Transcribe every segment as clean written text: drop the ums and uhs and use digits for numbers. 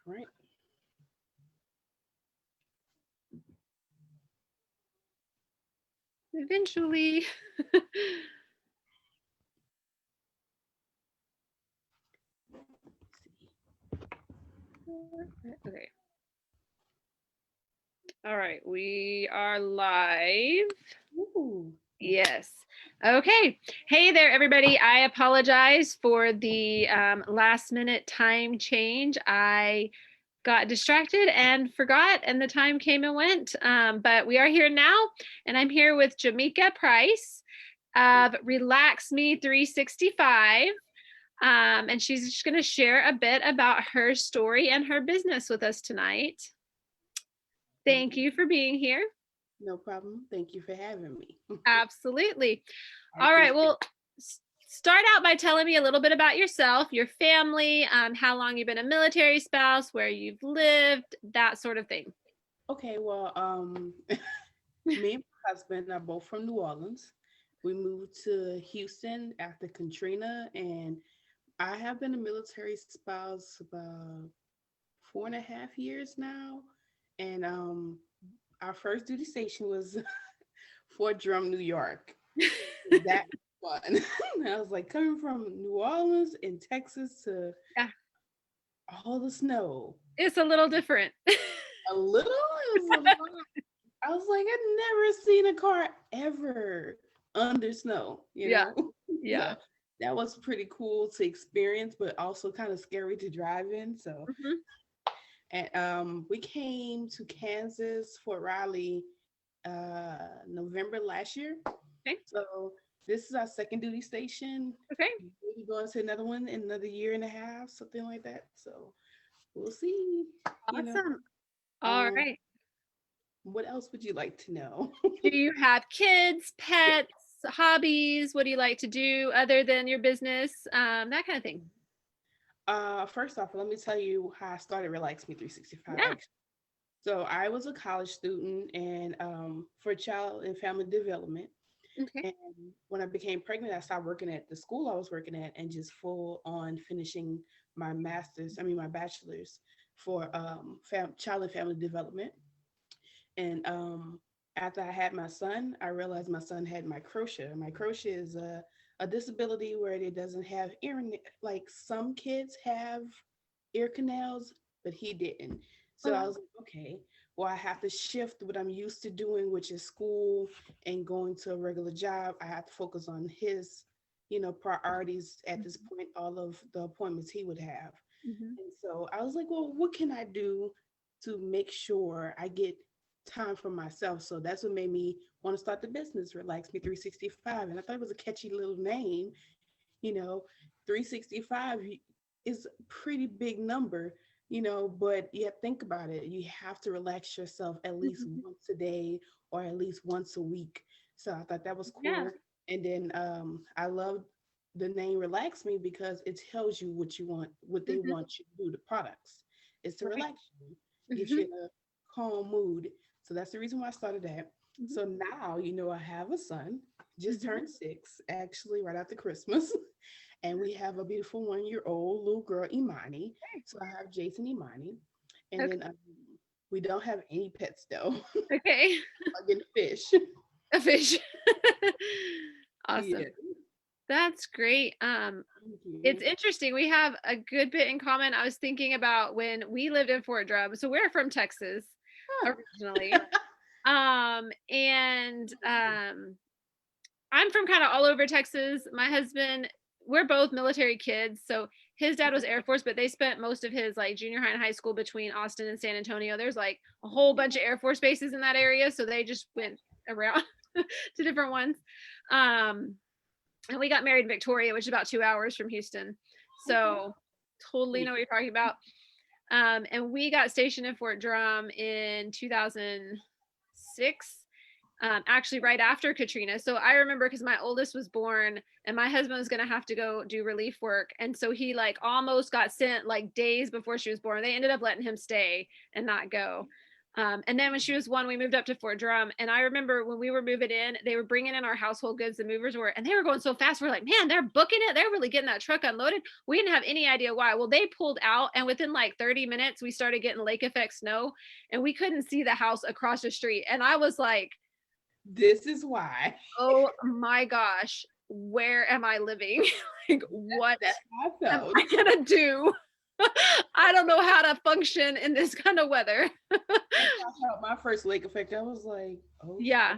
Right. Eventually. Okay. All right, we are live. Ooh. Yes. Okay. Hey there, everybody. I apologize for the last minute time change. I got distracted and forgot, and the time came and went. But we are here now, and I'm here with Jamekia Price of Relax Me 365. And she's just going to share a bit about her story and her business with us tonight. Thank you for being here. No problem. Thank you for having me. Absolutely. I All right. appreciate it. Well, start out by telling me a little bit about yourself, your family, how long you've been a military spouse, where you've lived, that sort of thing. Okay, well, me and my husband are both from New Orleans. We moved to Houston after Katrina, and I have been a military spouse about 4.5 years now. And our first duty station was Fort Drum, New York. That was fun. I was like coming from New Orleans in Texas to Yeah, all the snow. it's a little different. A little, it was a lot. I was like, I'd never seen a car ever under snow, you Yeah. know? Yeah. So that was pretty cool to experience, but also kind of scary to drive in. So, Hmm. and we came to Kansas, Fort Riley, November last year. Okay. So this is our second duty station. Okay. Maybe going to another one in another year and a half, something like that. So we'll see. You know, Awesome. All um, right. what else would you like to know? Do you have kids, Yeah. pets, hobbies? What do you like to do other than your business? That kind of thing. First off, let me tell you how I started Relax Me 365 Yeah. actually. So I was a college student and for child and family development. Okay. And when I became pregnant, I stopped working at the school I was working at and just full on finishing my bachelor's for child and family development. And after I had my son, I realized my son had microtia. Microtia is a disability where it doesn't have like some kids have ear canals, but he didn't. So I Oh, was like, okay, well, I have to shift what I'm used to doing, which is school and going to a regular job. I have to focus on his, priorities at this point, all of the appointments he would have. mhm. And so I was like, well, what can I do to make sure I get time for myself? So that's what made me want to start the business, Relax Me 365. And I thought it was a catchy little name. 365 is a pretty big number, but yeah, think about it. You have to relax yourself at least Mhm. once a day or at least once a week. So I thought that was Yeah. cool. And then I love the name Relax Me because it tells you what you want, what they Mhm. want you to do, the products. Is to Right. relax you, get you Mhm. in a calm mood. So that's the reason why I started that. Mhm. So now, I have a son, just Mhm. turned 6, actually, right after Christmas. And we have a beautiful 1-year-old little girl, Imani. So I have Jason Imani. And Okay. then we don't have any pets though. Okay. Again, fish. A fish. Awesome. Yeah. That's great. Thank It's you. interesting. We have a good bit in common. I was thinking about when we lived in Fort Drum. So we're from Texas Huh. originally. And I'm from kind of all over Texas. My husband, we're both military kids. So his dad was Air Force, but they spent most of his like junior high and high school between Austin and San Antonio. There's like a whole bunch of Air Force bases in that area. So they just went around to different ones. Um, and we got married in Victoria, which is about 2 hours from Houston. Okay. So totally know what you're talking about. And we got stationed in Fort Drum in 2006, actually right after Katrina. So I remember because my oldest was born and my husband was going to have to go do relief work. And so he like almost got sent like days before she was born. They ended up letting him stay and not go. And then when she was 1, we moved up to Fort Drum. And I remember when we were moving in, they were bringing in our household goods, the movers were, and they were going so fast. We're like, man, they're booking it. They're really getting that truck unloaded. We didn't have any idea why. Well, they pulled out, and within like 30 minutes, we started getting lake effect snow, and we couldn't see the house across the street. And I was like, This is why. oh my gosh, where am I living? Like, what That's how I am felt. I gonna do? I don't know how to function in this kind of weather. That's how I felt my first lake effect. I was like, okay, Yeah.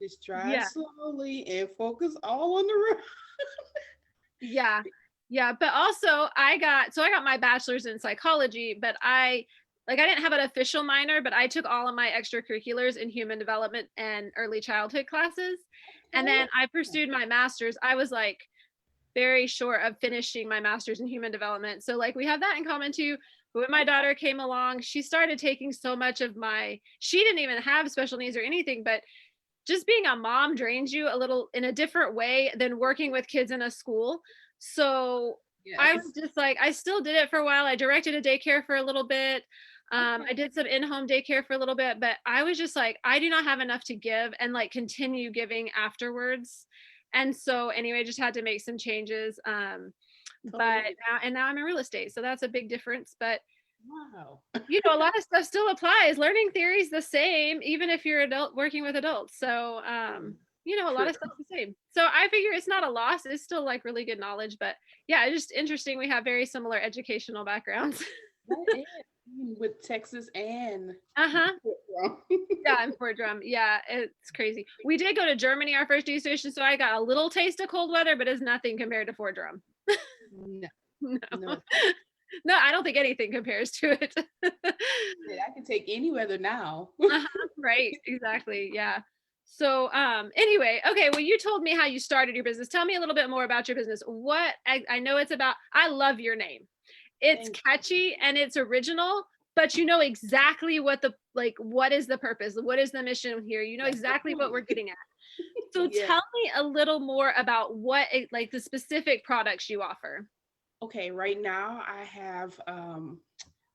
just drive Yeah. slowly and focus all on the road. Yeah. Yeah. But also I got my bachelor's in psychology, but I didn't have an official minor, but I took all of my extracurriculars in human development and early childhood classes. And Okay. then I pursued my master's. I was like very short of finishing my master's in human development. So like we have that in common too. But when my daughter came along, she started taking so much of she didn't even have special needs or anything, but just being a mom drains you a little in a different way than working with kids in a school. So I was Yes. just like, I still did it for a while. I directed a daycare for a little bit. Okay. I did some in-home daycare for a little bit, but I was just like, I do not have enough to give and like continue giving afterwards. And so anyway, just had to make some changes. Totally But get now I'm in real estate. So that's a big difference. But wow. a lot of stuff still applies. Learning theory is the same, even if you're adult working with adults. So, a lot True. of stuff's the same. So I figure it's not a loss. It's still like really good knowledge. But yeah, it's just interesting. We have very similar educational backgrounds. That is with Texas and Uh-huh. Florida. Yeah, I'm Fort Drum. Yeah, it's crazy. We did go to Germany our first duty station, so I got a little taste of cold weather, but it's nothing compared to Fort Drum. No, No. no. No, I don't think anything compares to it. I can take any weather now. Uh-huh, right, exactly. Yeah. So anyway, okay, well you told me how you started your business. Tell me a little bit more about your business. I know it's about. I love your name. It's Thank catchy and it's original, but you know exactly what is the purpose? What is the mission here? You know that's the exactly what point. we're getting at. So Yes. tell me a little more about like the specific products you offer. Okay, right now I have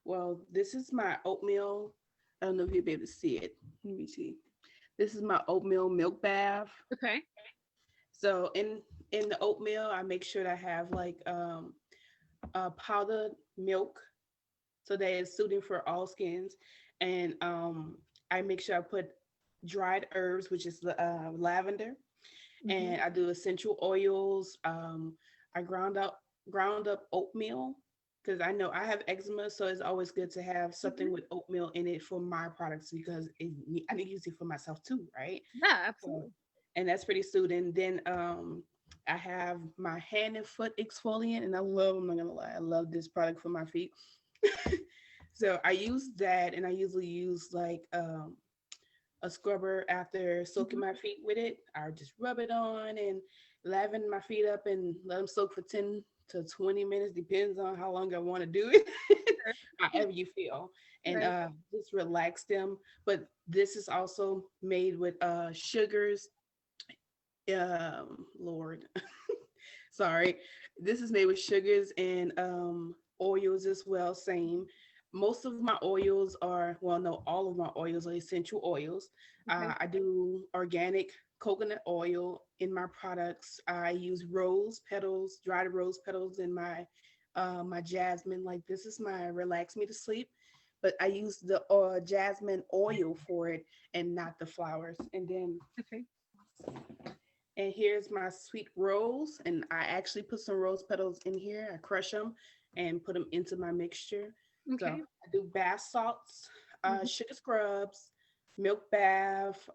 well, this is my oatmeal. I don't know if you'll be able to see it. Let me see. This is my oatmeal milk bath. Okay. So in the oatmeal, I make sure that I have like powdered milk so that it's suiting for all skins. And I make sure I put dried herbs, which is the lavender, Hmm. and I do essential oils. I ground up oatmeal because I know I have eczema, so it's always good to have something Hmm. with oatmeal in it for my products because I need to use it for myself too, right? Yeah, So, absolutely. and that's pretty soothing. Then I have my hand and foot exfoliant, and I'm not gonna lie, I love this product for my feet. So I use that, and I usually use like a scrubber after soaking Mhm. my feet with it. I just rub it on and lavender my feet up and let them soak for 10 to 20 minutes, depends on how long I want to do it, Sure. however you feel, and Right. just relax them. But this is also made with sugars. Lord, sorry. This is made with sugars and oils as well, same. Most of my oils are, well, no, all of my oils are essential oils. Okay. I do organic coconut oil in my products. I use rose petals, dried rose petals in my jasmine. Like this is my relax me to sleep, but I use the jasmine oil for it and not the flowers. Okay. And here's my sweet rose. And I actually put some rose petals in here. I crush them and put them into my mixture. So Okay. I do bath salts, Mhm. sugar scrubs, milk bath.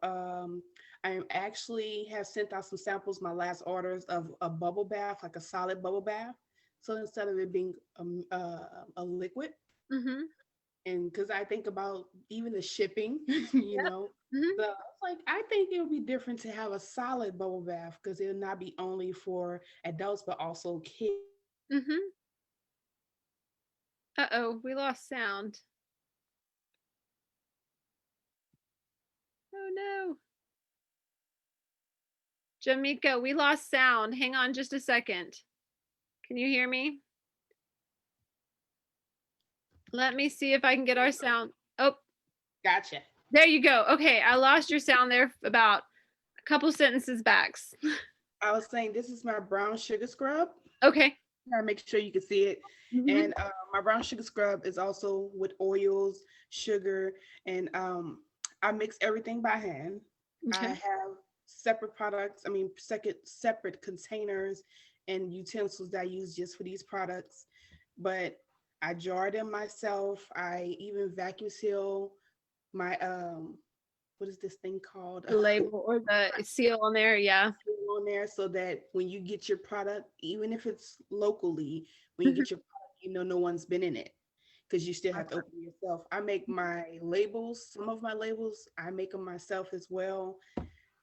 I actually have sent out some samples, my last orders of a bubble bath, like a solid bubble bath. So instead of it being a liquid, Mhm. and because I think about even the shipping, you Yep. know, Mhm. so it's like I think it would be different to have a solid bubble bath because it'll not be only for adults but also kids. Mhm. Uh-oh, we lost sound. Oh no. Jamaica, we lost sound. Hang on just a second. Can you hear me? Let me see if I can get our sound. Oh, Gotcha. There you go. Okay, I lost your sound there about a couple sentences back. I was saying this is my brown sugar scrub. Okay. Gotta make sure you can see it. Mhm. And my brown sugar scrub is also with oils, sugar, and I mix everything by hand. I Okay. have separate products. I mean, second separate containers and utensils that I use just for these products. But I jar them myself. I even vacuum seal my what is this thing called? The label or the seal on there, yeah. On there so that when you get your product, even if it's locally, when you get your product, you know no one's been in it because you still have to open it yourself. I make my labels, some of my labels, I make them myself as well.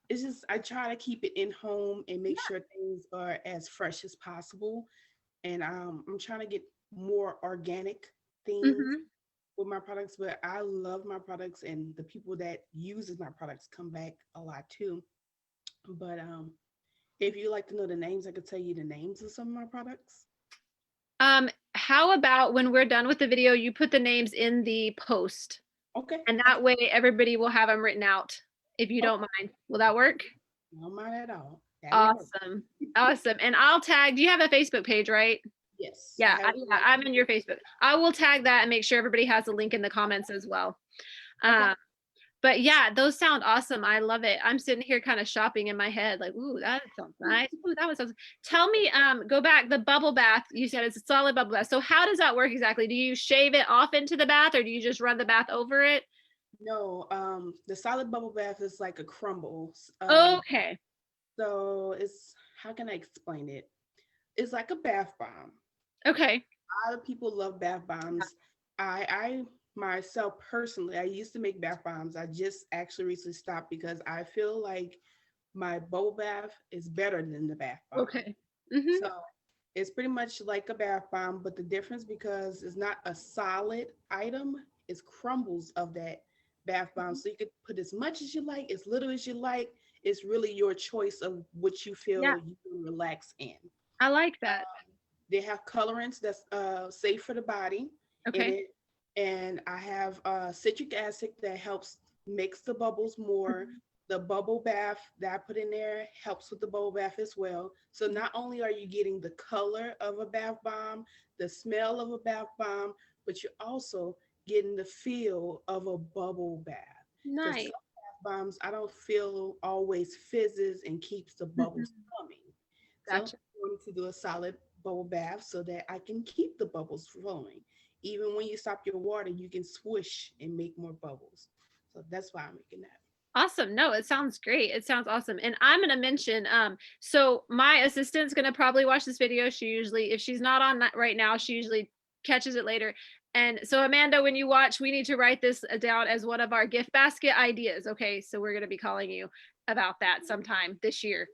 It's just I try to keep it in home and make sure things are as fresh as possible. And I'm trying to get more organic things Mhm. with my products, but I love my products and the people that uses my products come back a lot too. But if you like to know the names, I could tell you the names of some of my products. How about when we're done with the video, you put the names in the post, Okay, and I that way everybody will have them written out, if you oh, don't mind. Will that work? no mind at all. That will work. Awesome. Awesome. And I'll tag, do you have a Facebook page, right? Yes, I Yeah, have. yeah, I'm in your Facebook. I will tag that and make sure everybody has a link in the comments as well. Okay. Um, but yeah, those sound awesome. I love it. I'm sitting here kind of shopping in my head, like, ooh, that sounds nice. Ooh, that was sounds. Tell me, go back. The bubble bath. You said it's a solid bubble bath. So how does that work exactly? Do you shave it off into the bath, or do you just run the bath over it? No, the solid bubble bath is like a crumble. Okay. So it's how can I explain it? It's like a bath bomb. Okay. A lot of people love bath bombs. I myself personally, I used to make bath bombs. I just actually recently stopped because I feel like my bubble bath is better than the bath bomb. Okay. Mm-hmm. So it's pretty much like a bath bomb, but the difference because it's not a solid item, it's crumbles of that bath bomb. So you could put as much as you like, as little as you like. It's really your choice of what you Yeah, feel you can relax in. I like that. They have colorants that's safe for the body in Okay. it. And I have citric acid that helps makes the bubbles more. Mhm. The bubble bath that I put in there helps with the bubble bath as well. So not only are you getting the color of a bath bomb, the smell of a bath bomb, but you're also getting the feel of a bubble bath. Because Nice. some bath bombs I don't feel always fizzes and keeps the bubbles Mhm. coming. So Gotcha. I wanted to do a solid bubble bath so that I can keep the bubbles flowing. Even when you stop your water, you can swish and make more bubbles. So that's why I'm making that. Awesome. No, it sounds great. It sounds awesome. And I'm going to mention, so my assistant's going to probably watch this video. She usually, if she's not on that right now, she usually catches it later. And so, Amanda, when you watch, we need to write this down as one of our gift basket ideas. Okay. So we're going to be calling you about that sometime this year.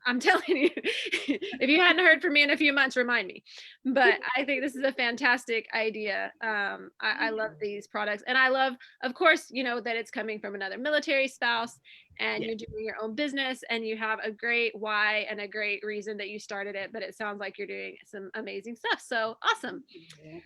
I'm telling you, if you hadn't heard from me in a few months, remind me. But I think this is a fantastic idea. I love these products, and I love, of course, that it's coming from another military spouse, and Yeah. you're doing your own business, and you have a great why and a great reason that you started it. But it sounds like you're doing some amazing stuff. So awesome. Yeah.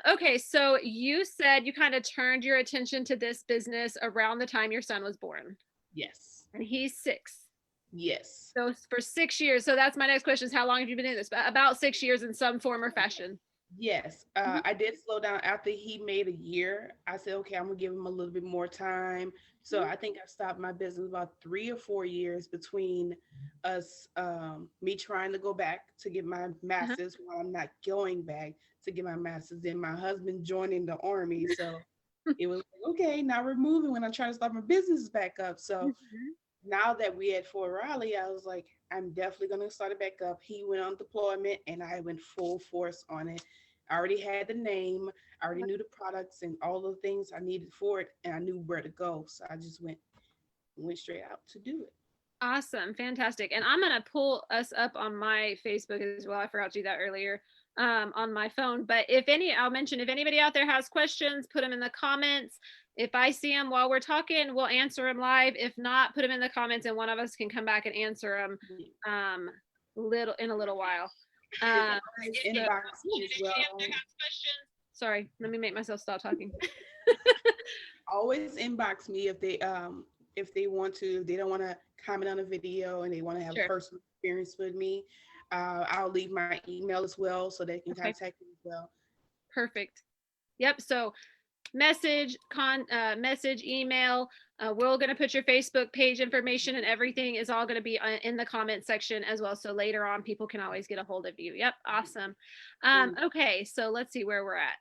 Okay, so you said you kind of turned your attention to this business around the time your son was born, Yes. and he's 6. Yes. So for 6 years. So that's my next question is how long have you been doing this? About 6 years in some form or fashion. Yes, Mhm. I did slow down after he made a year. I said, okay, I'm gonna give him a little bit more time. So I think I stopped my business about 3 or 4 years between us, me trying to go back to get my Uh-huh. master's while I'm not going back to get my master's, then my husband joining the army. So it was like, okay, now we're moving when I'm trying to start my business back up. So Mhm. now that we at Fort Riley, I was like, I'm definitely gonna start it back up. He went on deployment and I went full force on it. I already had the name, I already knew the products and all the things I needed for it, and I knew where to go. So I just went straight out to do it. Awesome. Fantastic. And I'm going to pull us up on my Facebook as well. I forgot to do that earlier on my phone. But if any, I'll mention if anybody out there has questions, put them in the comments. If I see them while we're talking, we'll answer them live. If not, put them in the comments and one of us can come back and answer them little in a little while. You can Um, always so, inbox me as well. sorry, let me make myself stop talking. always inbox me if they want to, if they don't want to comment on a video and they want to have Sure. personal experience with me. I'll leave my email as well so they can Okay. contact me as well. Perfect. Yep. So message, email. We're going to put your Facebook page information and everything is all going to be in the comment section as well. So later on, people can always get a hold of you. Yep. Awesome. Mm, Okay. So let's see where we're at.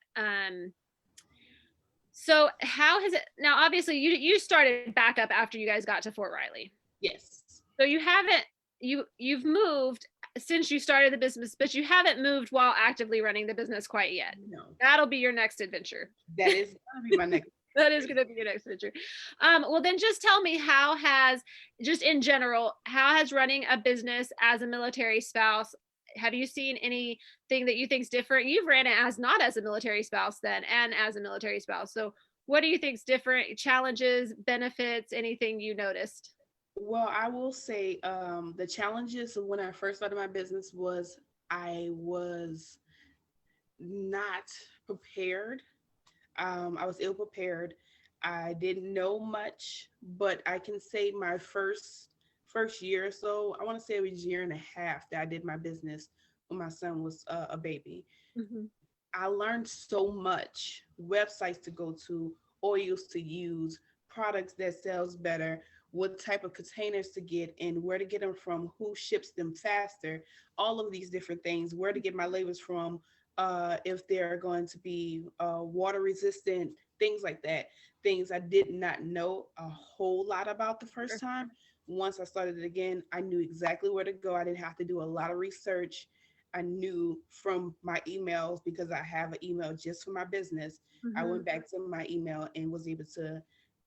So how has it now? Obviously, you started back up after you guys got to Fort Riley. yes. So you haven't you've moved since you started the business, but you haven't moved while actively running the business quite yet. No, That'll be your next adventure. that is gonna be my next. That is going to be your next adventure. Well, then just tell me how has, just in general, how has running a business as a military spouse, have you seen anything that you think's different? You've ran it as not as a military spouse then and as a military spouse. So what do you think's different? Challenges, benefits, anything you noticed? Well, I will say the challenges of when I first started my business was I was not prepared. I was ill prepared. I didn't know much, but I can say my first year or so, I want to say it was a year and a half that I did my business when my son was a baby. Mm-hmm. I learned so much, websites to go to, oils to use, products that sells better, what type of containers to get and where to get them from, who ships them faster, all of these different things, where to get my labels from, if they're going to be water resistant, things like that. Things I did not know a whole lot about the first Sure. time. Once I started it again, I knew exactly where to go. I didn't have to do a lot of research. I knew from my emails because I have an email just for my business. I Mm-hmm. went back to my email and was able to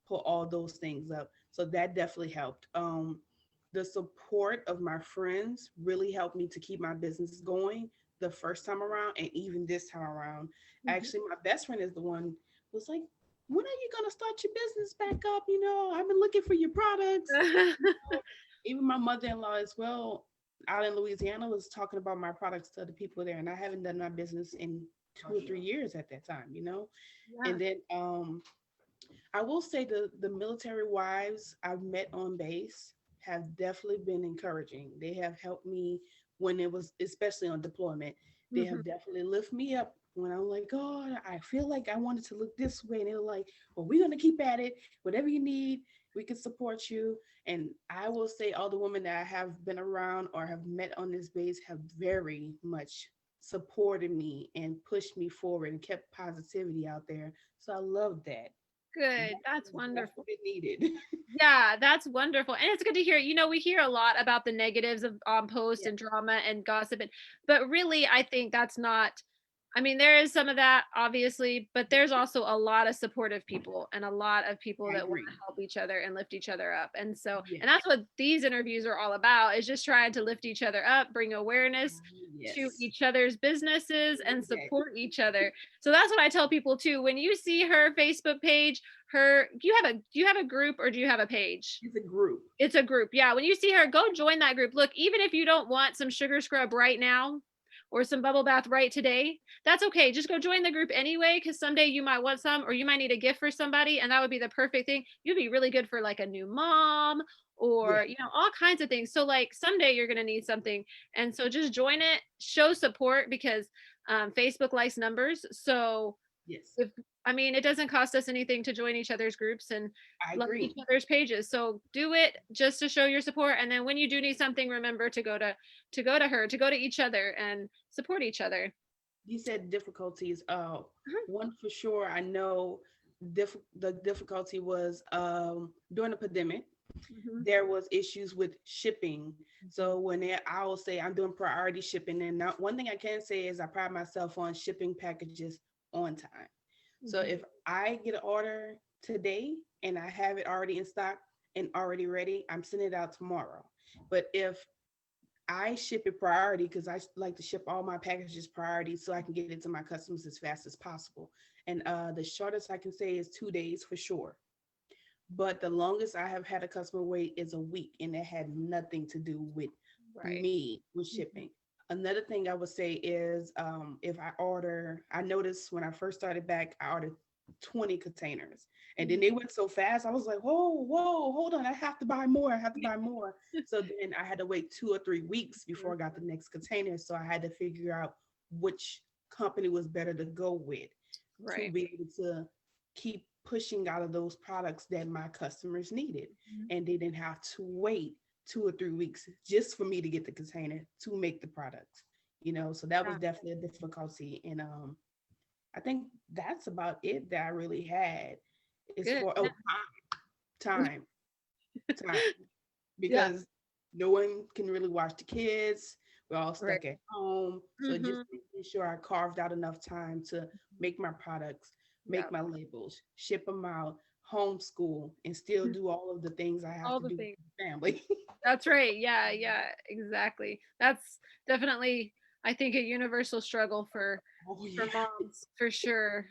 put all those things up. So that definitely helped. The support of my friends really helped me to keep my business going the first time around and even this time around. Actually, my best friend is the one who was like, when are you gonna start your business back up? You know, I've been looking for your products. You know, even my mother-in-law as well out in Louisiana was talking about my products to the people there, and I haven't done my business in 2 or 3 years at that time, you know. Yeah. And then I will say the military wives I've met on base have definitely been encouraging. They have helped me when it was, especially on deployment. They Mm-hmm. have definitely lifted me up when I'm like, oh, I feel like I wanted to look this way, and they're like, well, we're gonna keep at it. Whatever you need, we can support you. And I will say, all the women that I have been around or have met on this base have very much supported me and pushed me forward and kept positivity out there. So I love that. Good. That's That's wonderful. what it needed. Yeah, that's wonderful. And it's good to hear. We hear a lot about the negatives of post Yeah, and drama and gossip, but really I think that's not, I mean, there is some of that obviously, but there's also a lot of supportive people and a lot of people I that want to agree. help each other and lift each other up. And so, and Yes. that's what these interviews are all about, is just trying to lift each other up, bring awareness to Yes. each other's businesses and Exactly. support each other. So that's what I tell people too. When you see her Facebook page, do you have a group or do you have a page? It's a group. It's a group. Yeah. When you see her, go join that group. Look, even if you don't want some sugar scrub right now or some bubble bath right today, that's okay. Just go join the group anyway, because someday you might want some or you might need a gift for somebody. And that would be the perfect thing. You'd be really good for like a new mom Yeah. or, all kinds of things. So, like, someday you're going to need something. And so just join it, show support because Facebook likes numbers. So, Yes. if I mean, it doesn't cost us anything to join each other's groups and I like each agree. other's pages. So do it just to show your support. And then when you do need something, remember to go to her, to go to each other and support each other. You said difficulties. Uh-huh. One for sure. I know the difficulty was during the pandemic. Mhm. There was issues with shipping. So I will say I'm doing priority shipping, and now one thing I can say is I pride myself on shipping packages on time. So Mhm. if I get an order today and I have it already in stock and already ready, I'm sending it out tomorrow. But if I ship it priority because I like to ship all my packages priority so I can get it to my customers as fast as possible. And the shortest I can say is 2 days for sure. But the longest I have had a customer wait is a week, and it had nothing to do with Right. me with Mhm. shipping. Another thing I would say is if I order, I noticed when I first started back, I ordered 20 containers. And then Mhm. they went so fast. I was like, whoa, hold on. I have to buy more. I have to buy more. So then I had to wait 2 or 3 weeks before I got the next container. So I had to figure out which company was better to go with to Right. be able to keep pushing out of those products that my customers needed. Mhm. And they didn't have to wait 2 or 3 weeks just for me to get the container to make the product. So that was Yeah. definitely a difficulty. And I think that's about it that I really had is Good. for Yeah. time, time, Yeah. because no one can really watch the kids. We're all Right. stuck at home. So just Mhm. making sure I carved out enough time to make my products, Yeah. make my labels, ship them out, homeschool, and still do all of the things I have All to the do with things. the family. That's right. Yeah, yeah, exactly. That's definitely, I think, a universal struggle Oh for yeah, moms for sure.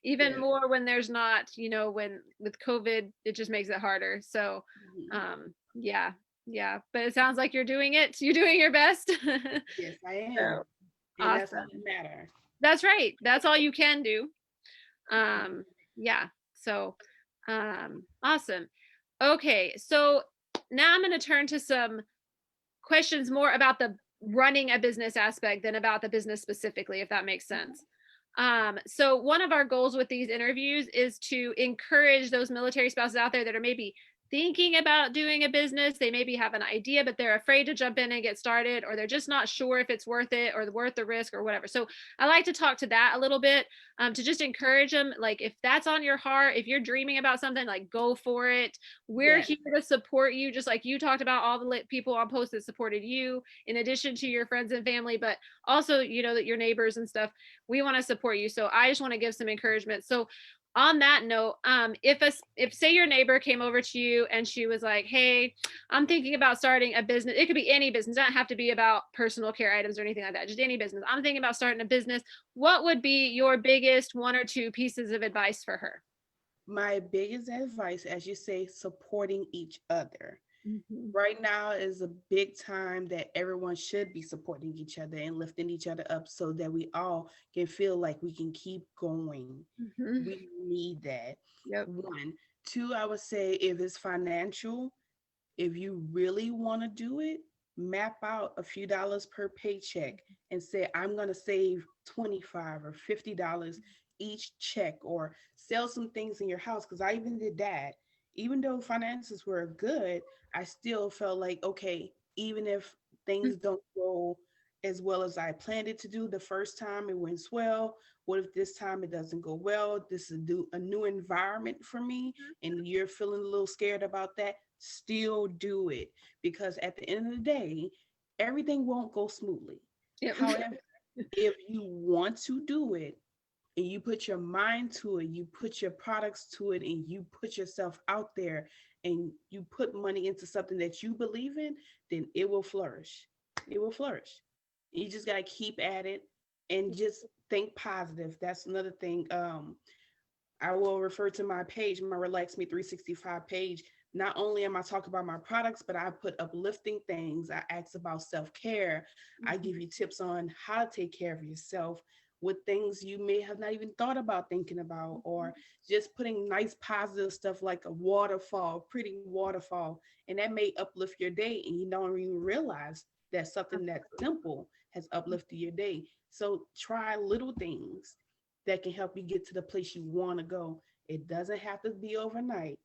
Even yes. more when there's not, when with COVID, it just makes it harder. So, Mhm. yeah, yeah. But it sounds like you're doing it. You're doing your best. Yes, I So am, and that's all awesome. that matters. That's right. That's all you can do. Mhm. Yeah. So, awesome. Okay. So now I'm going to turn to some questions more about the running a business aspect than about the business specifically, if that makes sense. So one of our goals with these interviews is to encourage those military spouses out there that are maybe thinking about doing a business. They maybe have an idea, but they're afraid to jump in and get started, or they're just not sure if it's worth it or worth the risk or whatever. So I like to talk to that a little bit, to just encourage them. Like, if that's on your heart, if you're dreaming about something, like, go for it. We're Yes, here to support you, just like you talked about all the people on post that supported you, in addition to your friends and family, but also, that your neighbors and stuff. We want to support you. So I just want to give some encouragement. So on that note, if say your neighbor came over to you and she was like, "Hey, I'm thinking about starting a business." It could be any business. It doesn't have to be about personal care items or anything like that. Just any business. I'm thinking about starting a business. What would be your biggest one or two pieces of advice for her? my biggest advice, as you say, supporting each other. Mhm. Right now is a big time that everyone should be supporting each other and lifting each other up so that we all can feel like we can keep going. Mhm. We need that. Yep. One. Two, I would say if it's financial, if you really want to do it, map out a few dollars per paycheck and say, I'm going to save 25 or $50 each check, or sell some things in your house. Because I even did that. Even though finances were good, I still felt like, okay, even if things don't go as well as I planned it to do the first time, it went well. What if this time it doesn't go well? This is a new environment for me, and you're feeling a little scared about that. Still do it, because at the end of the day, everything won't go smoothly. Yep. However, if you want to do it and you put your mind to it, you put your products to it, and you put yourself out there and you put money into something that you believe in, then it will flourish. It will flourish. You just got to keep at it and just think positive. That's another thing. I will refer to my page, my Relax Me 365 page. Not only am I talking about my products, but I put uplifting things. I ask about self care. I give you tips on how to take care of yourself with things you may have not even thought about thinking about, or just putting nice positive stuff like a waterfall, pretty waterfall, and that may uplift your day, and you don't even realize that something that simple has uplifted your day. So try little things that can help you get to the place you want to go. It doesn't have to be overnight,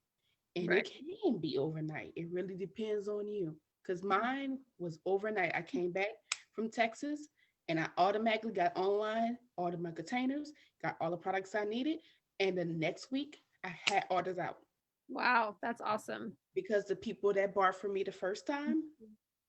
and Right. it can be overnight. It really depends on you. Because mine was overnight. I came back from Texas and I automatically got online, ordered my containers, got all the products I needed. And the next week, I had orders out Wow, that's awesome. because the people that bought from me the first time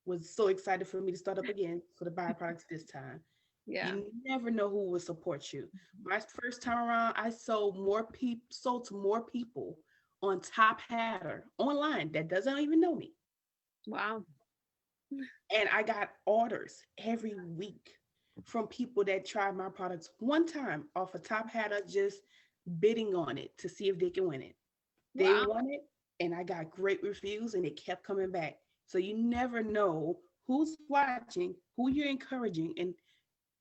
was so excited for me to start up again for the buy products this time. Yeah. You never know who will support you. My first time around, I sold to more people on Top Hatter online that doesn't even know me. Wow. And I got orders every week from people that tried my products one time off of Top Hatter, just bidding on it to see if they can win it. They Wow. won it, and I got great reviews, and it kept coming back. So you never know who's watching, who you're encouraging, and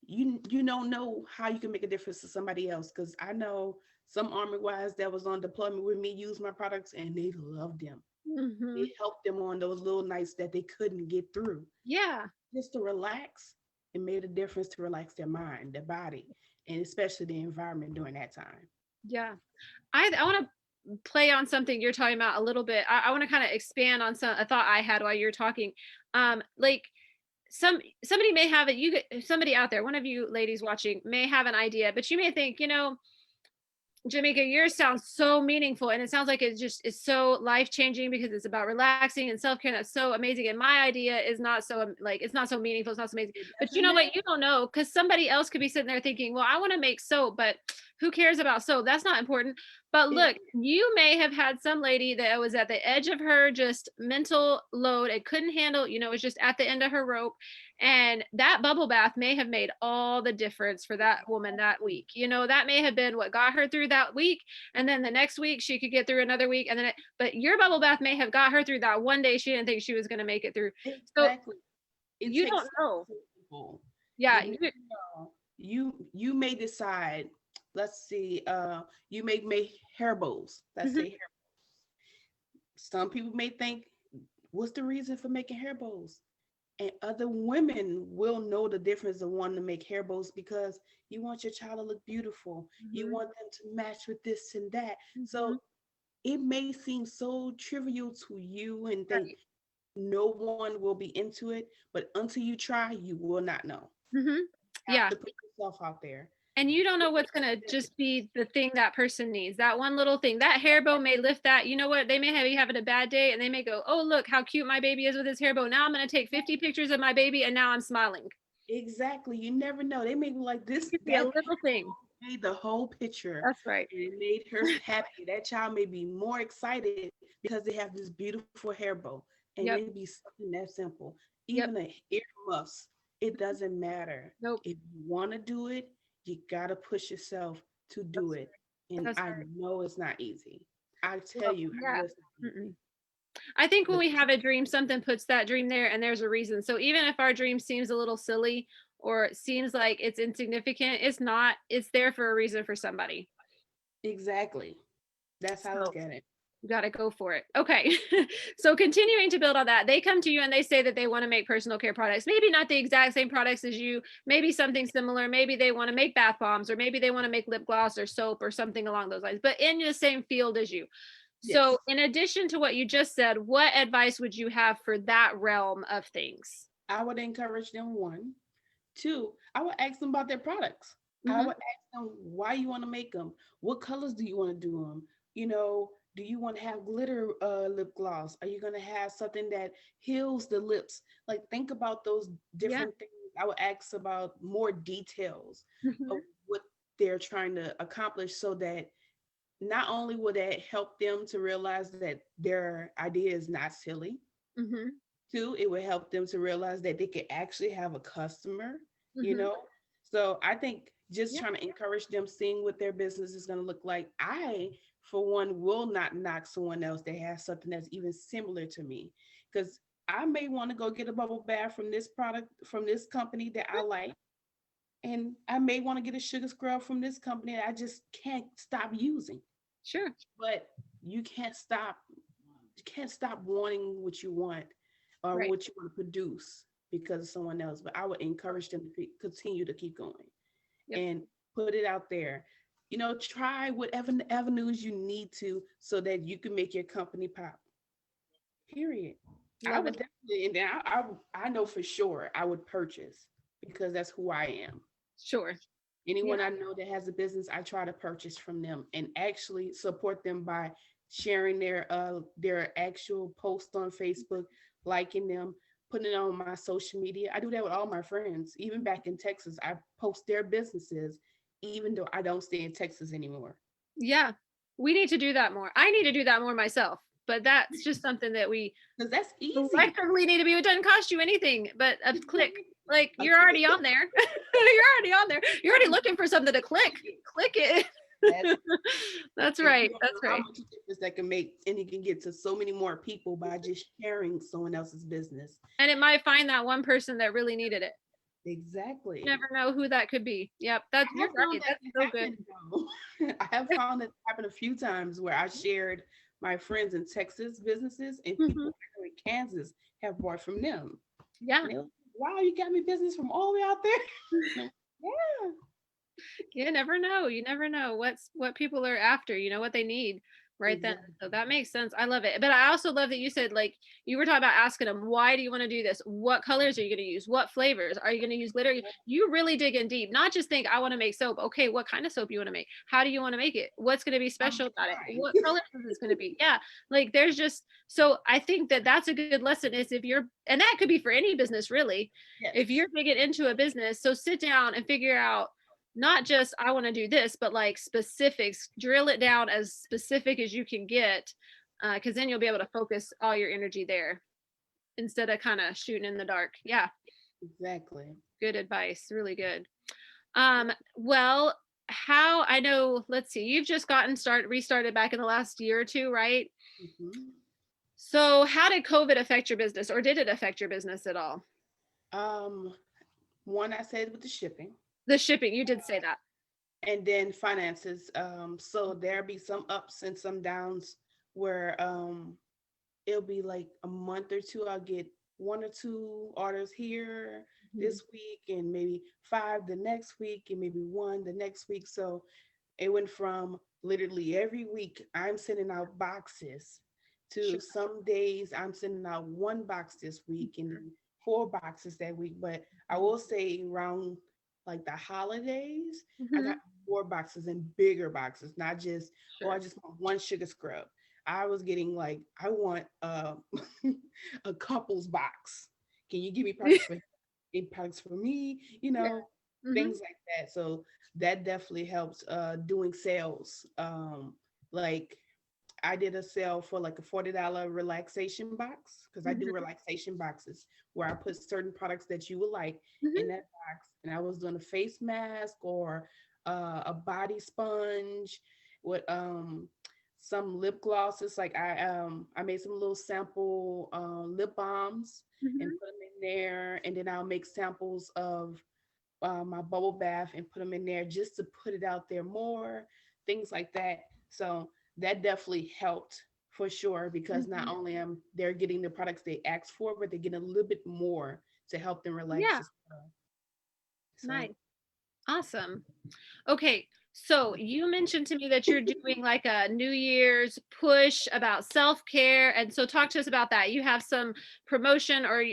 you don't know how you can make a difference to somebody else. Because I know some army wives that was on deployment with me use my products and they loved them. Hmm. It helped them on those little nights that they couldn't get through. Yeah. Just to relax, it made a difference to relax their mind, their body, and especially the environment during that time. Yeah. I want to play on something you're talking about a little bit. I want to kind of expand on some a thought I had while you're talking. Like somebody may have it. Somebody out there, one of you ladies watching, may have an idea, but you may think, Jamaica, yours sounds so meaningful, and it sounds like it just is so life changing because it's about relaxing and self care. That's so amazing. And my idea is not so like it's not so meaningful. It's not so amazing. It But you doesn't know matter. what? You don't know because somebody else could be sitting there thinking, "Well, I want to make soap, but who cares about soap? That's not important." But It, look, you may have had some lady that was at the edge of her just mental load and couldn't handle. Was just at the end of her rope, and that bubble bath may have made all the difference for that woman that week. That may have been what got her through that week, and then the next week she could get through another week, and then but your bubble bath may have got her through that one day she didn't think she was going to make it through. So exactly. It you takes don't know. some people. Yeah, You never know. You may decide. Let's see. You may make hair bows. Let's mhm, say hair. Some people may think, what's the reason for making hair bows? And other women will know the difference of wanting to make hair bows because you want your child to look beautiful. You mhm, want them to match with this and that. mhm, So it may seem so trivial to you and think right. no one will be into it, but until you try, you will not know. Mhm. You have Yeah. to put yourself out there. And you don't know what's going to just be the thing that person needs. That one little thing. That hair bow may lift that. You know what? They may be having a bad day and they may go, "Oh, look how cute my baby is with his hair bow. Now I'm going to take 50 pictures of my baby and now I'm smiling." Exactly. You never know. They may be like It this, could be a that little thing. made the whole picture That's right. and it made her happy. That child may be more excited because they have this beautiful hair bow. And it Yep. may be something that simple. Yep. Even a earmuffs, it doesn't matter. Nope. If you want to do it, you got to push yourself to do That's it. And that's I right. know it's not easy. I tell Well, you, I yeah. know it's not Mm-mm. easy. I think when But we have a dream, something puts that dream there and there's a reason. So even if our dream seems a little silly or it seems like it's insignificant, it's not. It's there for a reason for somebody. exactly. That's how I So look at it. you got to go for it. Okay. So continuing to build on that, they come to you and they say that they want to make personal care products. Maybe not the exact same products as you, maybe something similar. Maybe they want to make bath bombs or maybe they want to make lip gloss or soap or something along those lines, but in the same field as you. So, Yes. in addition to what you just said, what advice would you have for that realm of things? I would encourage them one. Two, I would ask them about their products. I Hmm. would ask them why you want to make them. What colors do you want to do them? Do you want to have glitter lip gloss? Are you going to have something that heals the lips? Like think about those Yeah. different things. I would ask about more details of Hmm. what they're trying to accomplish so that not only will that help them to realize that their idea is not silly. Hmm. Two, it would help them to realize that they could actually have a customer, you Hmm. know? So I think just Yeah. trying to encourage them seeing what their business is going to look like. I, for one, will not knock someone else that has something that's even similar to me because I may want to go get a bubble bath from this product, from this company that I like. And I may want to get a sugar scrub from this company that I just can't stop using. Sure. But you can't stop wanting what you want or Right. what you want to produce because of someone else. But I would encourage them to continue to keep going Yep. and put it out there. Try whatever avenues you need to so that you can make your company pop. Period. I Love would it. definitely, and then I know for sure I would purchase because that's who I am. Sure. Yeah. Anyone I know that has a business, I try to purchase from them and actually support them by sharing their actual post on Facebook, liking them, putting it on my social media. I do that with all my friends. Even back in Texas, I post their businesses, even though I don't stay in Texas anymore. Yeah. We need to do that more. I need to do that more myself, but that's just something that we Because that's easy. collectively need to be. It doesn't cost you anything but a click. Like A you're already click. on there. You're already on there. You're already looking for something to click. Click it. That's That's and you right. don't That's know how right. much difference that can make, and you can get to so many more people by just sharing someone else's business. And it might find that one person that really needed it. Exactly. Never know who that could be. Yep, that's I you're have found right. that That's to so good. happen though. I have found it happen a few times where I shared my friends in Texas businesses and Mhm. people in Kansas have bought from them. Yeah. And they were, wow, you got me business from all the way out there. Yeah, You never know. You never know what people are after, what they need right then. So exactly. that makes sense. I love it. But I also love that you said like you were talking about asking them, why do you want to do this? What colors are you going to use? What flavors? Are you going to use glitter? You really dig in deep. Not just think I want to make soap. Okay, what kind of soap you want to make? How do you want to make it? What's going to be How much special about it? time? What colors is this going to be? Yeah. Like there's just so I think that that's a good lesson is if you're and that could be for any business really. If Yes, you're digging into a business, so sit down and figure out not just I want to do this, but like specifics, drill it down as specific as you can get, because then you'll be able to focus all your energy there instead of kind of shooting in the dark. Yeah, exactly. good advice, really good. Well, how I know, let's see, you've just gotten restarted back in the last year or two, right? Hmm. So how did COVID affect your business, or did it affect your business at all? Um, One I said with the shipping, The shipping, you did say that. and then finances. So there'll be some ups and some downs where it'll be like a month or two. I'll get one or two orders here Mhm. this week, and maybe five the next week, and maybe one the next week. So it went from literally every week I'm sending out boxes to Sure. some days I'm sending out one box this week and then four boxes that week. But I will say around like the holidays, I got Mhm. four boxes and bigger boxes, not just, oh, I Sure. just want one sugar scrub. I was getting like, I want a couples box. Can you give me products for me? Yeah. Hmm. Things like that. So that definitely helps doing sales. Like I did a sale for like a $40 relaxation box because I do Hmm. relaxation boxes where I put certain products that you would like in Hmm. that box. And I was doing a face mask or a body sponge with some lip glosses. Like I made some little sample lip balms and Hmm. put them in there. And then I'll make samples of my bubble bath and put them in there just to put it out there more, things like that. So that definitely helped for sure because not Hmm. only am they're getting the products they asked for, but they're getting a little bit more to help them relax Yeah. as well. So Nice. Awesome. Okay. So you mentioned to me that you're doing like a New Year's push about self-care. And so talk to us about that. You have some promotion or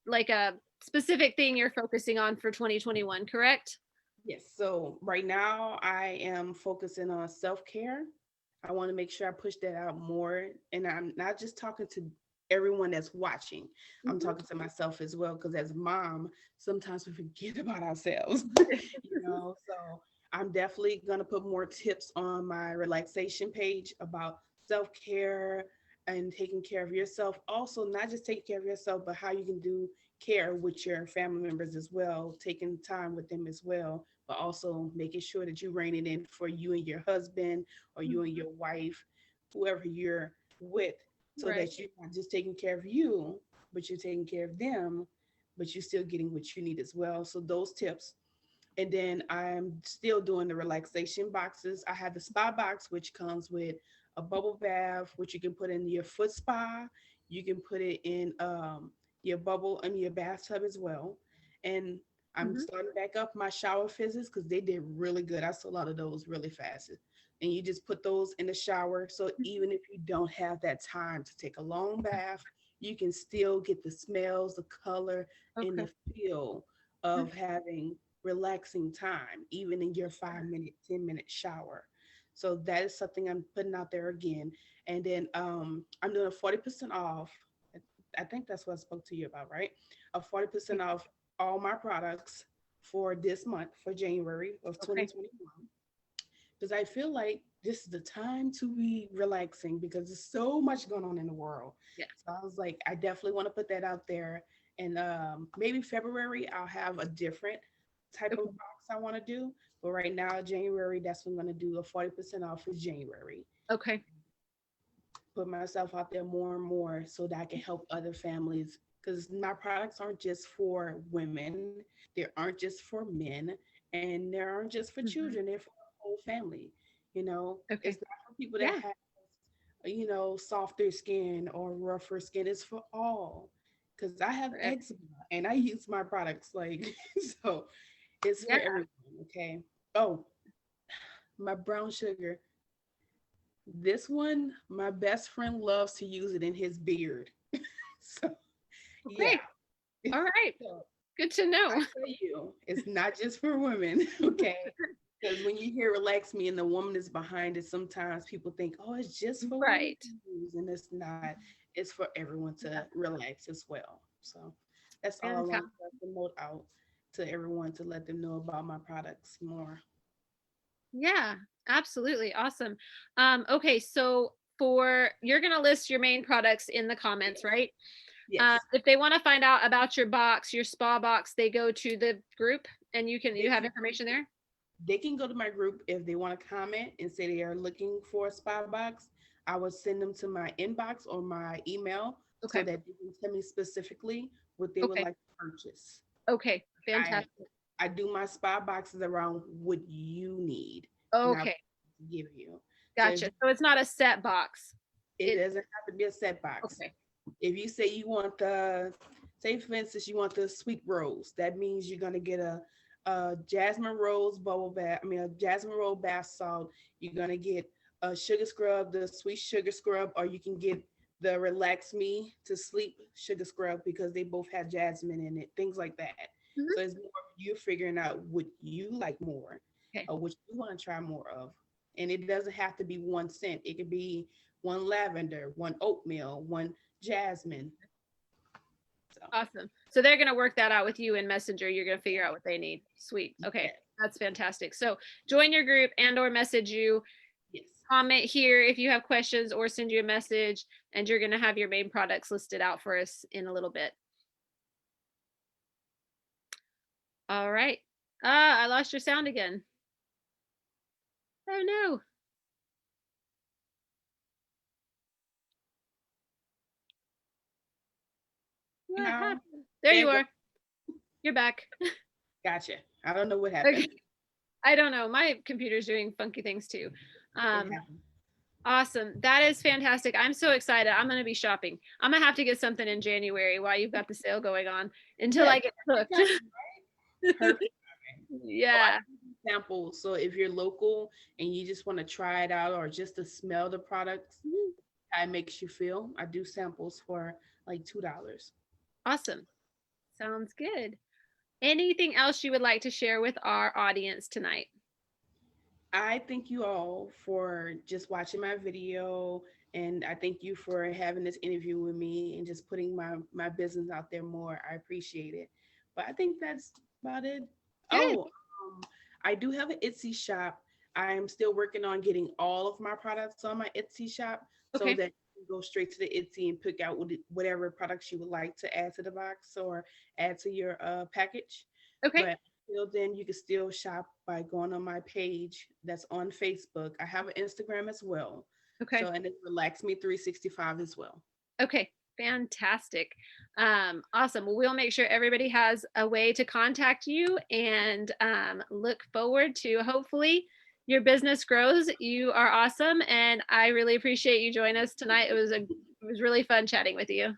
like a specific thing you're focusing on for 2021, correct? yes, so right now I am focusing on self-care. I want to make sure I push that out more. And I'm not just talking to everyone that's watching, I'm Hmm. talking to myself as well. Because as a mom, sometimes we forget about ourselves, So I'm definitely going to put more tips on my relaxation page about self care and taking care of yourself. Also, not just taking care of yourself, but how you can do care with your family members as well, taking time with them as well, but also making sure that you rein it in for you and your husband or you and Hmm. your wife, whoever you're with, so Right. that you're not just taking care of you, but you're taking care of them, but you're still getting what you need as well. So those tips. And then I'm still doing the relaxation boxes. I have the spa box, which comes with a bubble bath, which you can put in your foot spa. You can put it in your bubble in your bathtub as well. And I'm Hmm. starting back up my shower fizzes because they did really good. I saw a lot of those really fast. And you just put those in the shower. So even if you don't have that time to take a long bath, you can still get the smells, the color, and Okay. the feel of having relaxing time, even in your 5 minute, 10-minute shower. So that is something I'm putting out there again. And then I'm doing a 40% off. I think that's what I spoke to you about, right? A 40% off all my products for this month, for January of Okay. 2021. Because I feel like this is the time to be relaxing because there's so much going on in the world. Yeah. So I was like, I definitely want to put that out there. And maybe February, I'll have a different type of Okay. box I want to do. But right now, January, that's what I'm going to do a 40% off for January. Okay. Put myself out there more and more so that I can help other families because my products aren't just for women, they aren't just for men, and they aren't just for children, Mhm. they're for the whole family. You know, it's Okay. not for people that Yeah. have, softer skin or rougher skin. It's for all. Because I have For eczema and I use my products like, so it's for Yeah. everyone. Okay. Oh, my brown sugar. This one, my best friend loves to use it in his beard. So, yeah. Okay. All right. So Good to I know. tell you, it's not just for women, okay? Because when you hear relax me and the woman is behind it, sometimes people think, oh, it's just for women Right. to use, and it's not. It's for everyone to relax as well. So that's all I want Fantastic. to promote out to everyone to let them know about my products more. Yeah, absolutely. Awesome. Okay, so for you're gonna list your main products in the comments, Yes. right? Yes. If they want to find out about your box, your spa box, they go to the group and you They have can information there. they can go to my group if they want to comment and say they are looking for a spy box. I will send them to my inbox or my email so Okay. that they can tell me specifically what they would Okay. like to purchase. Okay. I Fantastic. I do my spy boxes around what you need, not Okay. give you. So if Gotcha. So it's not a set box. it It's doesn't have to be a set box. okay. If you say you want the, say for instance, you want the sweet rose, that means you're gonna get a jasmine rose bubble bath. I mean, a jasmine rose bath salt. You're gonna get a sugar scrub, the sweet sugar scrub, or you can get the relax me to sleep sugar scrub because they both have jasmine in it. Things like that. Mhm. So it's more of you figuring out what you like more, Okay. or what you want to try more of. And it doesn't have to be one scent. It could be one lavender, one oatmeal, one jasmine. So Awesome. So they're going to work that out with you in Messenger. You're going to figure out what they need. Sweet. Okay. yeah, That's fantastic. So join your group and or message you, yes. comment here if you have questions or send you a message, and you're going to have your main products listed out for us in a little bit. All right. I lost your sound again. Oh no. What Now, happened? There there you go. are. You're back. Gotcha. I don't know what happened. Okay. I don't know. My computer's doing funky things too. It Um, happened. Awesome. That is fantastic. I'm so excited. I'm going to be shopping. I'm going to have to get something in January while you've got the sale going on until Yeah, I get perfect hooked. timing. Perfect timing. Oh, I Yeah. can give you samples. So if you're local and you just want to try it out or just to smell the products, Mhm. how it makes you feel, I do samples for like $2. Awesome. Sounds good. Anything else you would like to share with our audience tonight? I thank you all for just watching my video, and I thank you for having this interview with me and just putting my business out there more. I appreciate it. But I think that's about it. Good. Oh, I do have an Etsy shop. I'm still working on getting all of my products on my Etsy shop so Okay. that you can go straight to the Etsy and pick out whatever products you would like to add to the box or add to your package. Okay. But until then, you can still shop by going on my page that's on Facebook. I have an Instagram as well. So, Okay. and it's Relax Me 365 as well. Okay. Fantastic. Awesome. Well, we'll make sure everybody has a way to contact you and look forward to hopefully your business grows. You are awesome. And I really appreciate you joining us tonight. It was really fun chatting with you.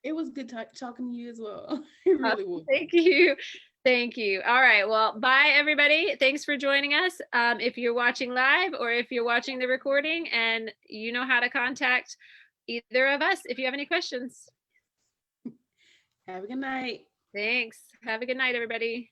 It was good talking to you as well. It really was. Thank you. Thank you. All right. Well, bye, everybody. Thanks for joining us. If you're watching live or if you're watching the recording, and you know how to contact either of us if you have any questions. Have a good night. Thanks. Have a good night, everybody.